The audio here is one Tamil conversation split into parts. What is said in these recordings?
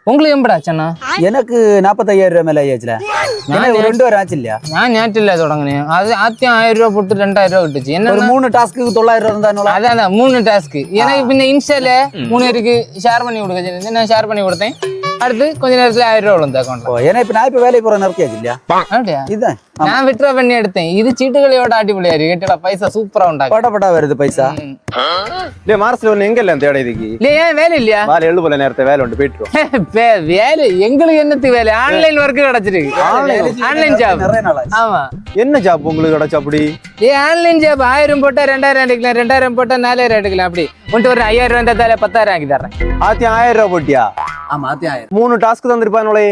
உங்களுக்கு எம்படா ஆச்சுண்ணா? எனக்கு 45,000 ரூபாய் மேல ஆயாச்சுல. எனக்கு 2 வாரம் ஆச்சு இல்லையா? நான் நேற்றில் தொடங்கினேன். அது ஆத்தியம் 1000 ரூபா போட்டு 2000 ரூபா விட்டுச்சு. என்ன ஒரு 3 டாஸ்க்கு 900 இருந்தா அதான் 3 டாஸ்க்கு. எனக்கு பின்ன இன்ஸ்டால 3 பேருக்கு ஷேர் பண்ணி கொடுக்க நான் ஷேர் பண்ணி கொடுத்தேன். அடுத்து கொஞ்ச நேரத்துல 1000 ரூபா விழுந்த அக்கௌண்ட். ஏன்னா இப்ப நான் இப்ப வேலைக்கு போற நிறுத்தியாச்சு இல்லையா? அப்படியா? இதுதான் நான் விட்ரா பண்ணி எடுத்தேன். இது சீட்டுகளையோட ஆட்டிப்புள்ளையாரு கேட்டடா பைசா சூப்பரா உண்டாகும். படா வருது பைசா. இல்ல மார்ச்ல ஒண்ணு எங்க இல்ல தேட இதுக்கு இல்ல ஏன் வேலை இல்லையா? வேலை எழுது போல நேரத்தை வேலை உண்டு போயிட்டு வேலை எங்களுக்கு என்னத்துக்கு வேலை? ஆன்லைன் ஒர்க் கிடைச்சிருக்கு. ஆன்லைன் ஜாப் நிறைய நாள் ஆச்சு. ஆமா. என்ன ஜாப் உங்களுக்கு கிடைச்சா அப்படி? ஆன்லைன் ஜாப் 1000 போட்டா 2000 எடுக்கலாம், 2000 போட்டா 4000 எடுக்கலாம். அப்படி உன்ட்டு ஒரு 5000 ரூபாய் இருந்தாலே 10,000 ஆக்கி தர்றேன். ஆத்தி 1000 ரூபாய் போட்டியா? ஆமா ஆத்தி 1000. 3 டாஸ்க் தந்திருப்பானோலே.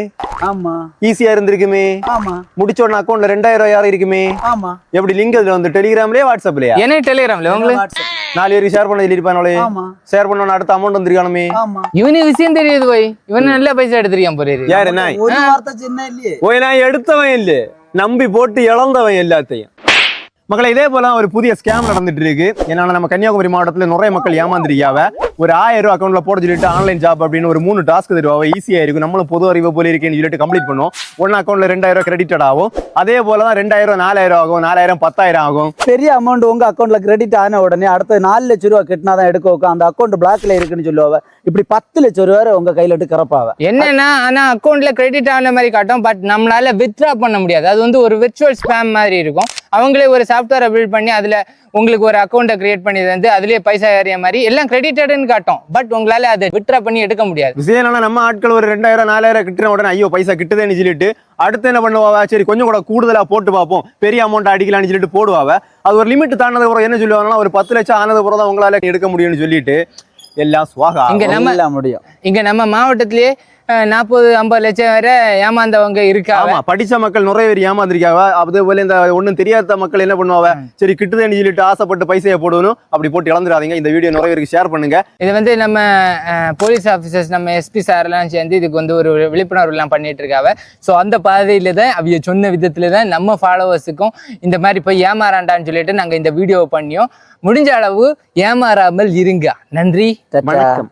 ஆமா ஈஸியா இருந்திருக்குமே. ஆமா முடிச்ச உடனே அக்கௌண்ட்ல 2000 ரூபாய் யாரும் இருக்குமே. ஆமா எப்படி லிங்க் அதுல வந்து டெலிகிராம்லயே வாட்ஸ்அப்லயா? என்ன டெலிகிராம்ல உங்களுக்கு 4 பேருக்கு ஷேர் பண்ண சொல்லிருப்பானோலே. ஆமா ஷேர் பண்ண அடுத்த அமௌண்ட் வந்திருக்கானுமே. ஆமா இவனு விஷயம் தெரியுது போய். இவன் நல்ல பைசா எடுத்திருக்கான் போறாரு. யாரு நாய்? ஒரு வார்த்தை சின்ன இல்லையே. ஓய் நான் எடுத்தவன் இல்ல, நம்பி போட்டு இழந்தவன் எல்லாத்தையும். மக்களை இதே போல ஒரு புதிய ஸ்கேம் நடந்துட்டு இருக்கு. ஏன்னா நம்ம கன்னியாகுமரி மாவட்டத்துல நிறைய மக்கள் ஏமாந்துருக்காவ. ஒரு 1000 ரூபாய் அக்கௌண்ட்ல போட சொல்லிட்டு ஆன்லைன் ஜாப் அப்படின்னு ஒரு 3 டாஸ்க் தருவாங்க. ஈஸியா இருக்கும். நம்மளும் பொது அறிவு போல இருக்கேன்னு சொல்லிட்டு கம்ப்ளீட் பண்ணுவோம். ஒன்னு அக்கௌண்ட்ல 2000 ரூபாய் கிரெடிட் ஆகும். அதே போலதான் 2000 4000 ஆகும், 4000 10,000 ஆகும். பெரிய அமௌண்ட் உங்க அக்கௌண்ட்ல கிரெடிட் ஆன உடனே அடுத்த 4 லட்சம் ரூபாய் கட்டினாதான் எடுக்க வைக்கும். அந்த அக்கௌண்ட் பிளாக்ல இருக்குன்னு சொல்லுவாங்க. இப்படி 10 லட்சம் ரூபாய் உங்க கையில இட்டு கரப்பாவ. என்னன்னா ஆனா அக்கௌண்ட்ல கிரெடிட் ஆன மாதிரி காட்டும். பட் நம்மளால வித்ட்ரா பண்ண முடியாது. அது வந்து ஒரு விர்ச்சுவல் ஸ்பேம் மாதிரி இருக்கும். அவங்களே ஒரு சாஃப்ட்வேரை பில்ட் பண்ணி அதுல உங்களுக்கு ஒரு அக்கௌண்ட்டை கிரியேட் பண்ணி வந்து அதுலயே பைசா ஏறிய மாதிரி எல்லாம் கிரெடிட்டட்னு காட்டும். பட் உங்களால அதை வித்ட்ரா பண்ணி எடுக்க முடியாது. விஷயம் என்னன்னா நம்ம ஆட்கள் ஒரு 2000 4000 கிட்டின உடனே ஐயோ பைசா கிட்டுதேன்னு சொல்லிட்டு அடுத்து என்ன பண்ணுவாவ? சரி கொஞ்சம் கூட கூடுதலா போட்டு பார்ப்போம், பெரிய அமௌண்ட் அடிக்கலாம்னு சொல்லிட்டு போடுவாவ. அது ஒரு லிமிட் தாண்டது அப்புறம் என்ன சொல்லுவாங்கன்னா ஒரு 10 லட்சம் ஆனது அப்புறம் தான் உங்களால எடுக்க முடியும்னு சொல்லிட்டு எல்லாம் சுவாகா. இங்க நம்ம மாவட்டத்திலேயே 40-50 லட்சம் வரை ஏமாந்தவங்க இருக்காங்க. படிச்ச மக்கள் நிறைய பேர் ஏமாந்திருக்காங்க. அதே போல இந்த ஒண்ணும் தெரியாத மக்கள் என்ன பண்ணுவாங்க? சரி கிட்டுதேன்னு சொல்லிட்டு ஆசைப்பட்டு பைசையை போடணும். அப்படி போட்டு இழந்துடாதீங்க. இந்த வீடியோ நிறைய பேருக்கு ஷேர் பண்ணுங்க. இது வந்து நம்ம போலீஸ் ஆஃபீஸர்ஸ் நம்ம எஸ்பி சார் எல்லாம் சேர்ந்து இதுக்கு வந்து ஒரு விழிப்புணர்வு எல்லாம் பண்ணிட்டு இருக்காங்க. ஸோ அந்த பாதையில தான் அவங்க சொன்ன விதத்துல தான் நம்ம ஃபாலோவர்ஸுக்கும் இந்த மாதிரி போய் ஏமாறாண்டான்னு சொல்லிட்டு நாங்க இந்த வீடியோவை பண்ணியோம். முடிஞ்ச அளவு ஏமாறாமல் இருங்க. நன்றி, வணக்கம்.